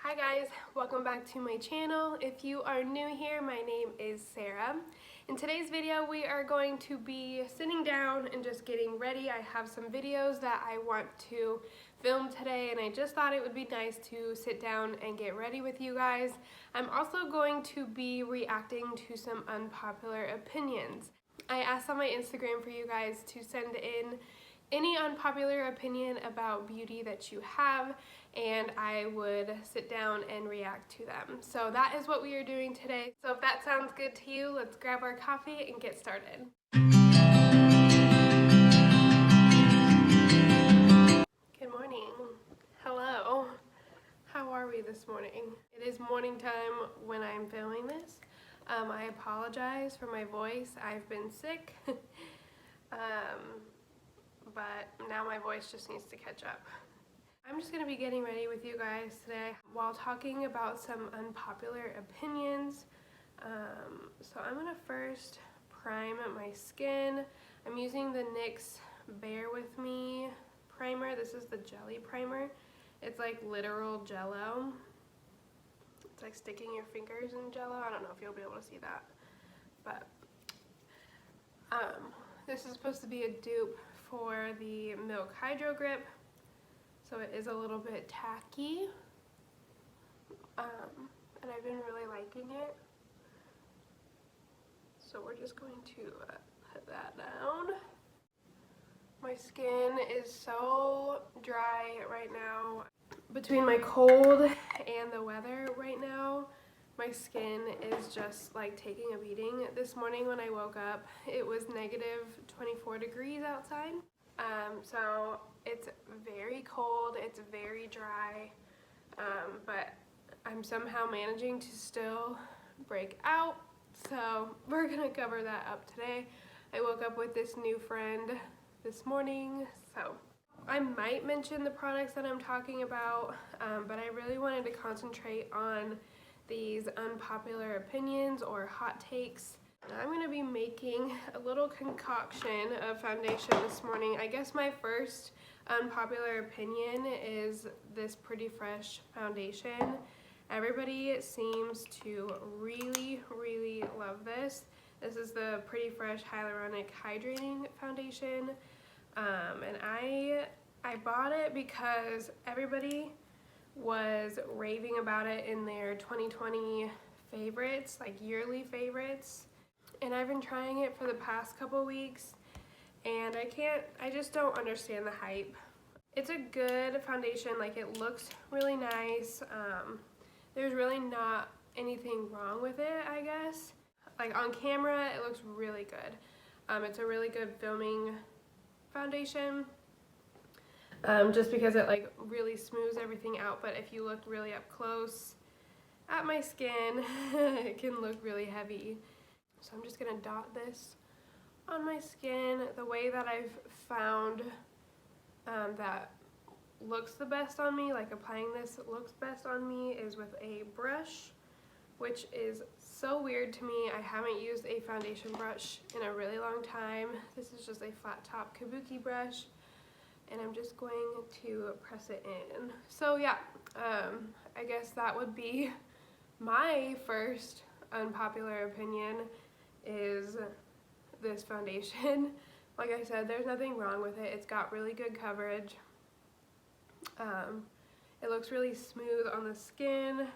Hi guys, welcome back to my channel. If you are new here, my name is Sarah. In today's video, we are going to be sitting down and just getting ready. I have some videos that I want to film today, and I just thought it would be nice to sit down and get ready with you guys. I'm also going to be reacting to some unpopular opinions. I asked on my Instagram for you guys to send in any unpopular opinion about beauty that you have, and I would sit down and react to them. So that is what we are doing today. So if that sounds good to you, let's grab our coffee and get started. Good morning. Hello. How are we this morning? It is morning time when I'm filming this. I apologize for my voice. I've been sick. But now my voice just needs to catch up. I'm just going to be getting ready with you guys today while talking about some unpopular opinions. So I'm going to first prime my skin. I'm using the NYX Bear With Me primer. This is the jelly primer. It's like literal jello. It's like sticking your fingers in jello. I don't know if you'll be able to see that. But this is supposed to be a dupe for the Milk Hydro Grip, so it is a little bit tacky, and I've been really liking it. So we're just going to put that down. My skin is so dry right now. Between my cold and the weather right now, my skin is just like taking a beating. This morning when I woke up, it was negative 24 degrees outside. So it's very cold, it's very dry, but I'm somehow managing to still break out. So we're gonna cover that up today. I woke up with this new friend this morning, so I might mention the products that I'm talking about, but I really wanted to concentrate on these unpopular opinions or hot takes. I'm going to be making a little concoction of foundation this morning. I guess my first unpopular opinion is this Pretty Fresh foundation. Everybody seems to really love this. This is the Pretty Fresh Hyaluronic Hydrating Foundation, and I bought it because everybody was raving about it in their 2020 favorites, like yearly favorites, and I've been trying it for the past couple weeks, and I just don't understand the hype. It's a good foundation, like it looks really nice. There's really not anything wrong with it, I guess. Like on camera, it looks really good. It's a really good filming foundation. Just because it like really smooths everything out, but if you look really up close at my skin, it can look really heavy. So I'm just gonna dot this on my skin. The way that I've found that looks the best on me, like applying this looks best on me, is with a brush, which is so weird to me. I haven't used a foundation brush in a really long time. This is just a flat top kabuki brush, and I'm just going to press it in. So yeah, I guess that would be my first unpopular opinion, is this foundation. Like I said, there's nothing wrong with it. It's got really good coverage. It looks really smooth on the skin,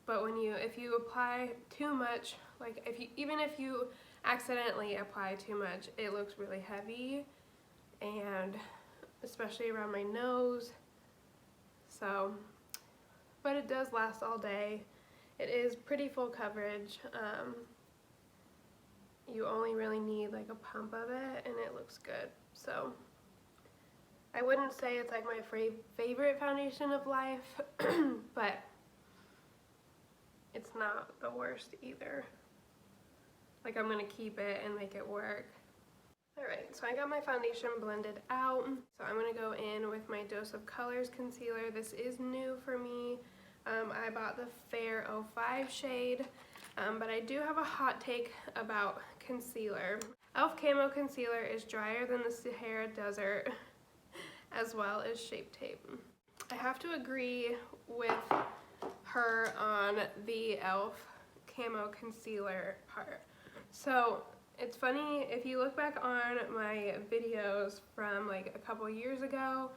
but if you apply too much, like even if you accidentally apply too much, it looks really heavy, and especially around my nose. So, but it does last all day. It is pretty full coverage. You only really need like a pump of it, and it looks good. So I wouldn't say it's like my favorite foundation of life, but it's not the worst either. Like I'm gonna keep it and make it work. Alright, so I got my foundation blended out. So I'm going to go in with my Dose of Colors concealer. This is new for me. I bought the Fair 05 shade, but I do have a hot take about concealer. e.l.f. Camo Concealer is drier than the Sahara Desert, as well as Shape Tape. I have to agree with her on the e.l.f. camo concealer part. So it's funny, if you look back on my videos from like a couple years ago,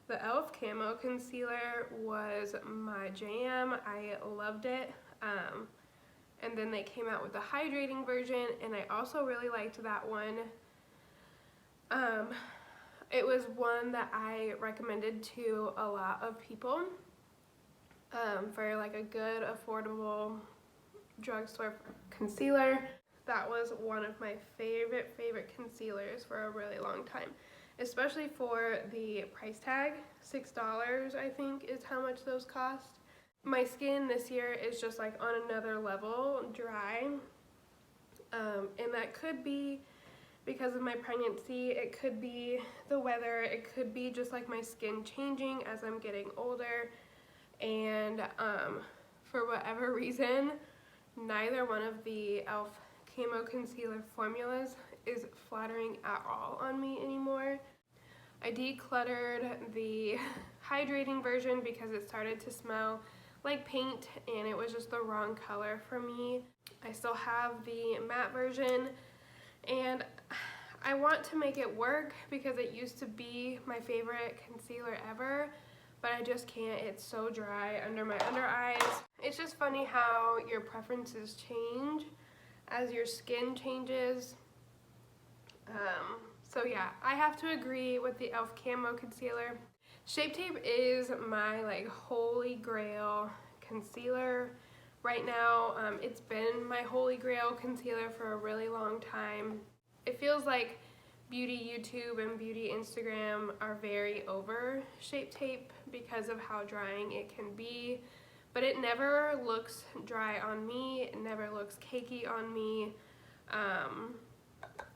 the e.l.f. camo concealer was my jam. I loved it. And then they came out with the hydrating version, and I also really liked that one. It was one that I recommended to a lot of people for like a good, affordable drugstore concealer. That was one of my favorite concealers for a really long time, especially for the price tag. $6, I think, is how much those cost. My skin this year is just like on another level dry, and that could be because of my pregnancy, it could be the weather, it could be just like my skin changing as I'm getting older, and for whatever reason, neither one of the e.l.f. camo concealer formulas is flattering at all on me anymore. I decluttered the hydrating version because it started to smell like paint and it was just the wrong color for me. I still have the matte version, and I want to make it work because it used to be my favorite concealer ever, but I just can't. It's so dry under my under eyes. It's just funny how your preferences change as your skin changes. So yeah, I have to agree with the e.l.f. camo concealer. Shape Tape is my like holy grail concealer right now. It's been my holy grail concealer for a really long time. It feels like beauty YouTube and beauty Instagram are very over Shape Tape because of how drying it can be, but it never looks dry on me. It never looks cakey on me.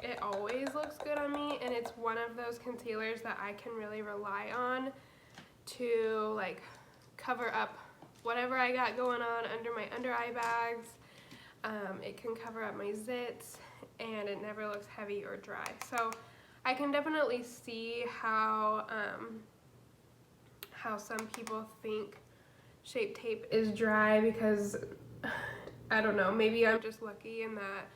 It always looks good on me, and it's one of those concealers that I can really rely on to like cover up whatever I got going on under my under eye bags. It can cover up my zits, and it never looks heavy or dry. So I can definitely see how some people think Shape Tape is dry because I don't know, maybe I'm just lucky in that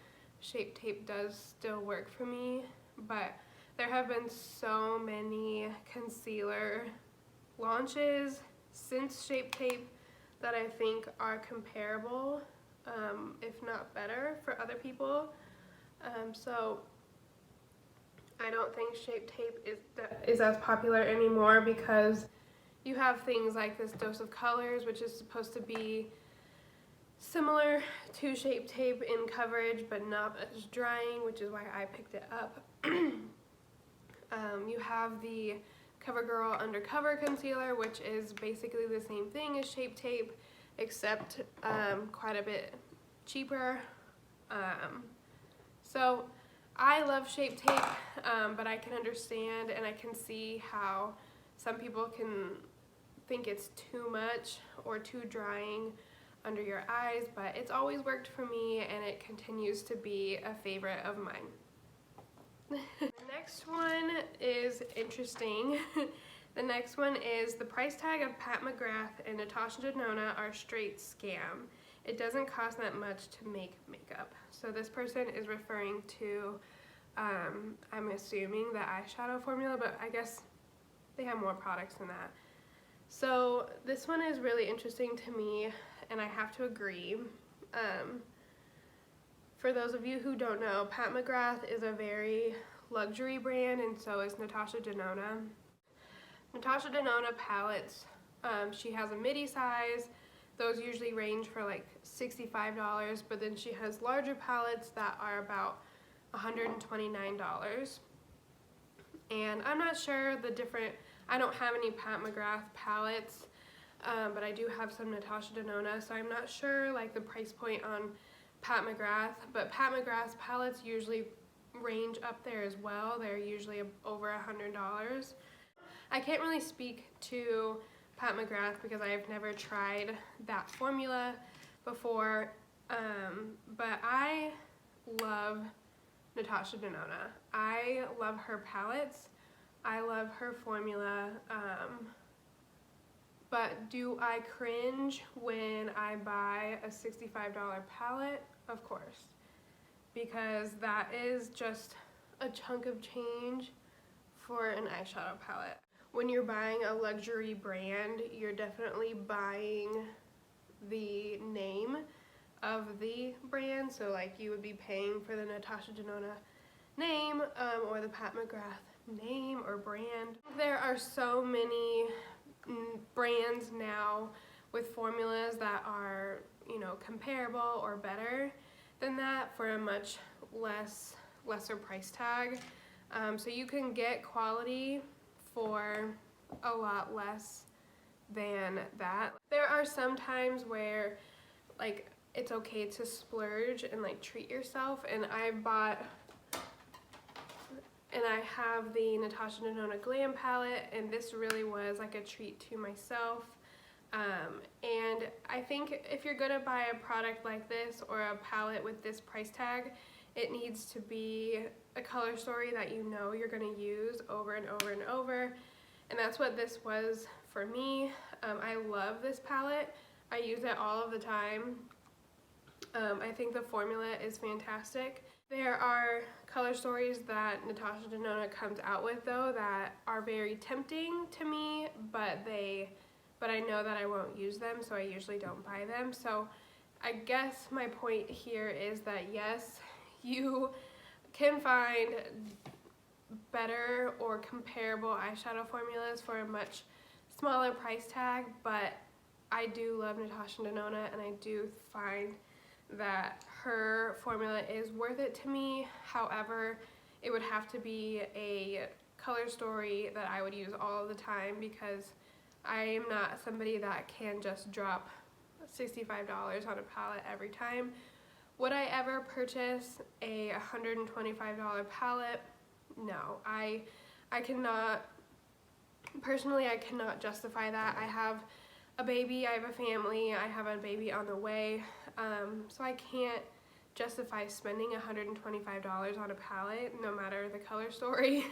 Shape Tape does still work for me, but there have been so many concealer launches since Shape Tape that I think are comparable, if not better, for other people. So I don't think Shape Tape is as popular anymore because you have things like this Dose of Colors, which is supposed to be similar to Shape Tape in coverage but not as drying, which is why I picked it up. You have the CoverGirl Undercover Concealer, which is basically the same thing as Shape Tape, except quite a bit cheaper. So I love Shape Tape, but I can understand and I can see how some people can think it's too much or too drying under your eyes, but it's always worked for me and it continues to be a favorite of mine. The next one is interesting. The next one is the price tag of Pat McGrath and Natasha Denona are straight scam. It doesn't cost that much to make makeup. So this person is referring to, I'm assuming the eyeshadow formula, but I guess they have more products than that. So this one is really interesting to me, and I have to agree. For those of you who don't know, Pat McGrath is a very luxury brand, and so is Natasha Denona. Natasha Denona palettes, she has a midi size. Those usually range for like $65, but then she has larger palettes that are about $129. And I'm not sure the different, I don't have any Pat McGrath palettes, but I do have some Natasha Denona, so I'm not sure like the price point on Pat McGrath, but Pat McGrath's palettes usually range up there as well. They're usually over $100. I can't really speak to Pat McGrath because I have never tried that formula before, but I love Natasha Denona. I love her palettes. I love her formula. But do I cringe when I buy a $65 palette? Of course, because that is just a chunk of change for an eyeshadow palette. When you're buying a luxury brand, you're definitely buying the name of the brand. So like you would be paying for the Natasha Denona name or the Pat McGrath name or brand. There are so many brands now with formulas that are, you know, comparable or better than that for a much lesser price tag. So you can get quality for a lot less than that. There are some times where like it's okay to splurge and like treat yourself, and I have the Natasha Denona Glam palette, and this really was like a treat to myself. And I think if you're gonna buy a product like this or a palette with this price tag, it needs to be a color story that you know you're gonna use over and over and over. And that's what this was for me. I love this palette. I use it all of the time. I think the formula is fantastic. There are color stories that Natasha Denona comes out with though that are very tempting to me, but I know that I won't use them, so I usually don't buy them. So I guess my point here is that yes, you can find better or comparable eyeshadow formulas for a much smaller price tag, but I do love Natasha Denona, and I do find that her formula is worth it to me. However, it would have to be a color story that I would use all the time, because I am not somebody that can just drop $65 on a palette every time. Would I ever purchase a $125 palette? No, I cannot, personally I cannot justify that. I have a baby, I have a family, I have a baby on the way, so I can't justify spending $125 on a palette, no matter the color story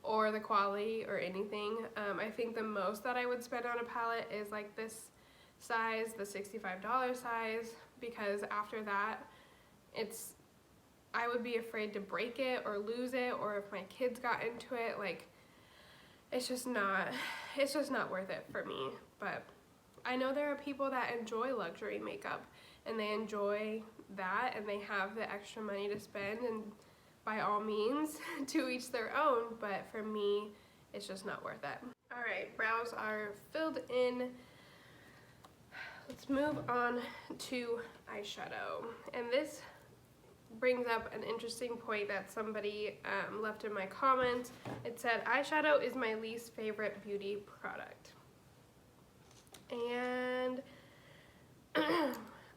or the quality or anything. I think the most that I would spend on a palette is like this size, the $65 size, because after that, I would be afraid to break it or lose it, or if my kids got into it, like, it's just not worth it for me. But I know there are people that enjoy luxury makeup, and they enjoy that, and they have the extra money to spend, and by all means, to each their own, but for me, it's just not worth it. All right, brows are filled in. Let's move on to eyeshadow, and this brings up an interesting point that somebody left in my comments. It said, eyeshadow is my least favorite beauty product. And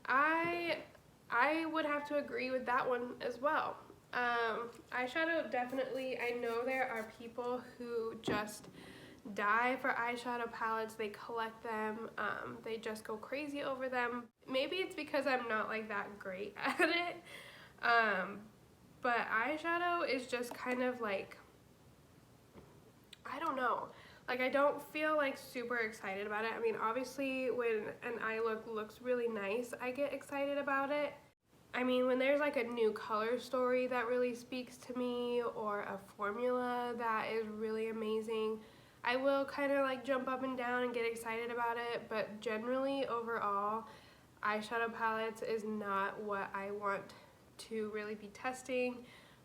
I would have to agree with that one as well. Eyeshadow, definitely, I know there are people who just die for eyeshadow palettes. They collect them, they just go crazy over them. Maybe it's because I'm not like that great at it, but eyeshadow is just kind of like, I don't know, like I don't feel like super excited about it. I mean, obviously when an eye look looks really nice, I get excited about it. I mean, when there's like a new color story that really speaks to me, or a formula that is really amazing, I will kind of like jump up and down and get excited about it. But generally, overall, eyeshadow palettes is not what I want to really be testing.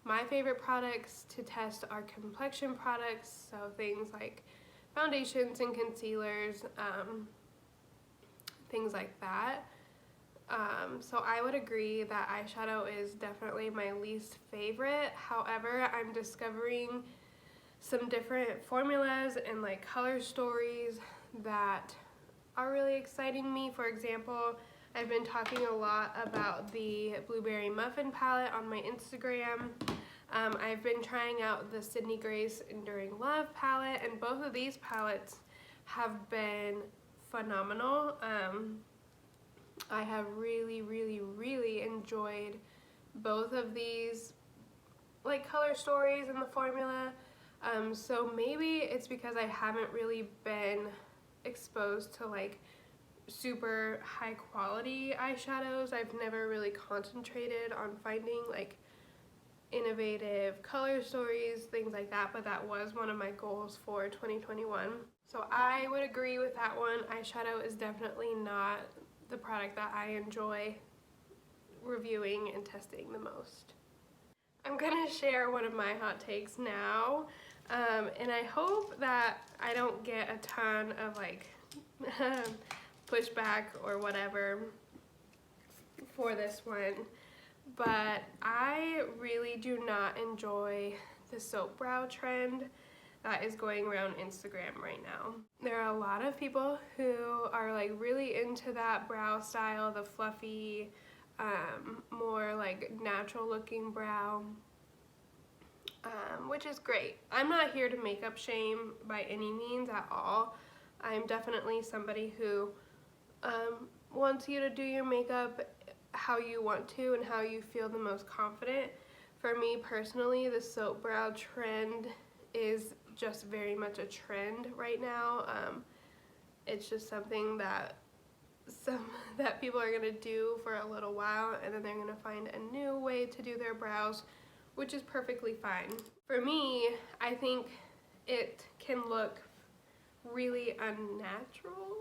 My favorite products to test are complexion products, so things like foundations and concealers, things like that. So I would agree that eyeshadow is definitely my least favorite. However, I'm discovering some different formulas and like color stories that are really exciting me. For example, I've been talking a lot about the Blueberry Muffin palette on my Instagram. I've been trying out the Sydney Grace Enduring Love palette, and both of these palettes have been phenomenal. I have really enjoyed both of these like color stories and the formula. So maybe it's because I haven't really been exposed to like super high quality eyeshadows. I've never really concentrated on finding like innovative color stories, things like that, but that was one of my goals for 2021. So I would agree with that one. Eyeshadow is definitely not the product that I enjoy reviewing and testing the most. I'm gonna share one of my hot takes now, and I hope that I don't get a ton of like pushback or whatever for this one, but I really do not enjoy the soap brow trend that is going around Instagram right now. There are a lot of people who are like really into that brow style, the fluffy, more like natural looking brow, which is great. I'm not here to makeup shame by any means at all. I'm definitely somebody who wants you to do your makeup how you want to and how you feel the most confident. For me personally, the soap brow trend is just very much a trend right now. It's just something that people are gonna do for a little while, and then they're gonna find a new way to do their brows, which is perfectly fine. For me, I think it can look really unnatural.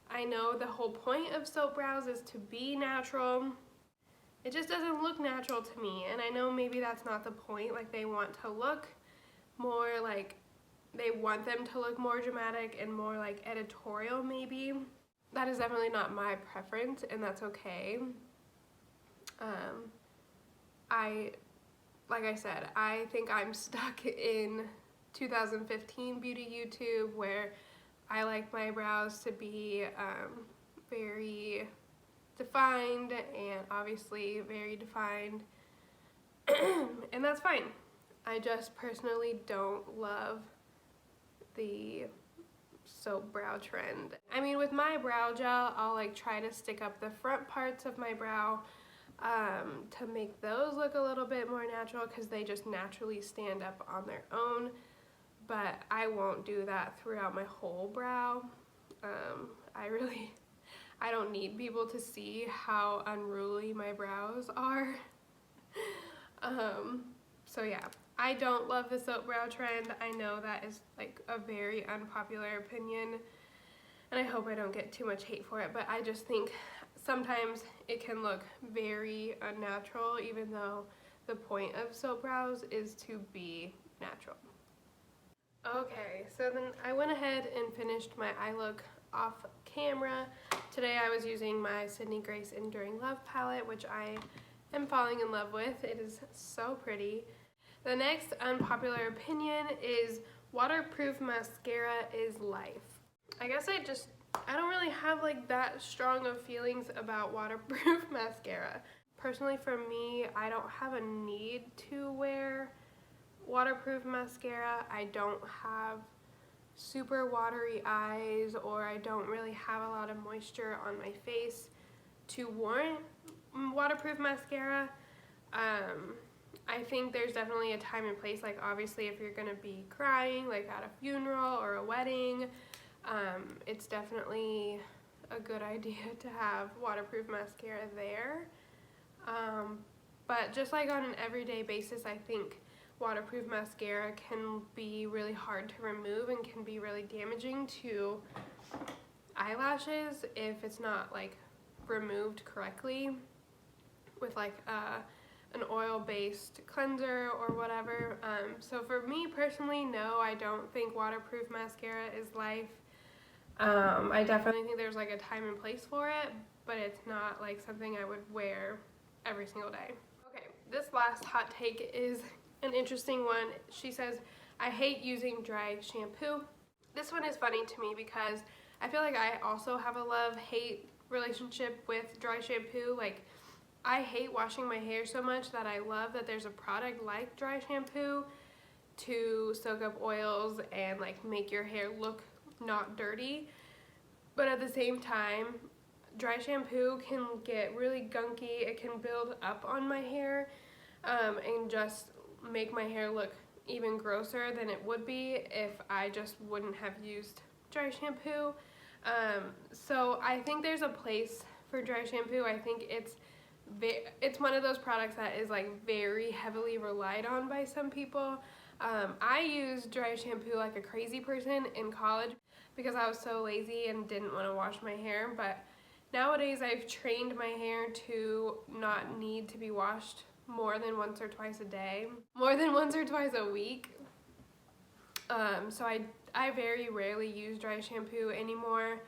I know the whole point of soap brows is to be natural. It just doesn't look natural to me, and I know maybe that's not the point. Like, they want to look more like, they want them to look more dramatic and more like editorial maybe. That is definitely not my preference, and that's okay. Like I said, I think I'm stuck in 2015 beauty YouTube, where I like my brows to be very defined, and obviously very defined, and that's fine. I just personally don't love the soap brow trend. I mean, with my brow gel, I'll like try to stick up the front parts of my brow to make those look a little bit more natural, because they just naturally stand up on their own, but I won't do that throughout my whole brow. I don't need people to see how unruly my brows are. So yeah, I don't love the soap brow trend. I know that is like a very unpopular opinion, and I hope I don't get too much hate for it, but I just think sometimes it can look very unnatural, even though the point of soap brows is to be natural. Okay, so then I went ahead and finished my eye look off camera. Today I was using my Sydney Grace Enduring Love palette, which I am falling in love with. It is so pretty. The next unpopular opinion is waterproof mascara is life. I guess I don't really have like that strong of feelings about waterproof mascara. Personally, for me, I don't have a need to wear waterproof mascara. I don't have super watery eyes, or I don't really have a lot of moisture on my face to warrant waterproof mascara. I think there's definitely a time and place. Like, obviously, if you're gonna be crying like at a funeral or a wedding, it's definitely a good idea to have waterproof mascara there. But just like on an everyday basis, I think waterproof mascara can be really hard to remove and can be really damaging to eyelashes if it's not like removed correctly with like an oil-based cleanser or whatever. So for me personally, no, I don't think waterproof mascara is life. I definitely think there's like a time and place for it, but it's not like something I would wear every single day. Okay, this last hot take is an interesting one. She says, I hate using dry shampoo. This one is funny to me because I feel like I also have a love-hate relationship with dry shampoo. Like, I hate washing my hair so much that I love that there's a product like dry shampoo to soak up oils and like make your hair look not dirty. But at the same time, dry shampoo can get really gunky. It can build up on my hair and just make my hair look even grosser than it would be if I just wouldn't have used dry shampoo. So I think there's a place for dry shampoo. I think it's one of those products that is like very heavily relied on by some people. I used dry shampoo like a crazy person in college because I was so lazy and didn't want to wash my hair, but nowadays I've trained my hair to not need to be washed more than once or twice a day, more than once or twice a week. So I very rarely use dry shampoo anymore.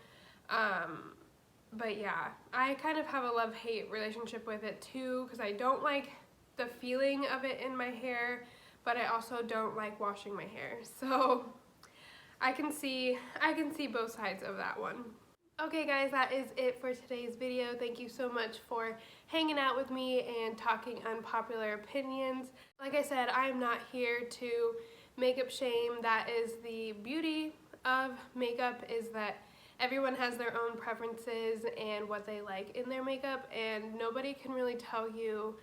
But yeah, I kind of have a love-hate relationship with it too, because I don't like the feeling of it in my hair, but I also don't like washing my hair. So I can see both sides of that one. Okay guys, that is it for today's video. Thank you so much for hanging out with me and talking unpopular opinions. Like I said, I am not here to makeup shame. That is the beauty of makeup, is that everyone has their own preferences and what they like in their makeup, and nobody can really tell you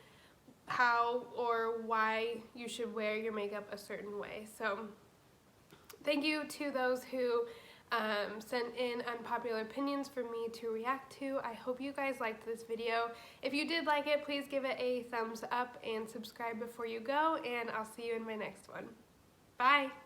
how or why you should wear your makeup a certain way. So thank you to those who sent in unpopular opinions for me to react to. I hope you guys liked this video. If you did like it, please give it a thumbs up and subscribe before you go, and I'll see you in my next one. Bye!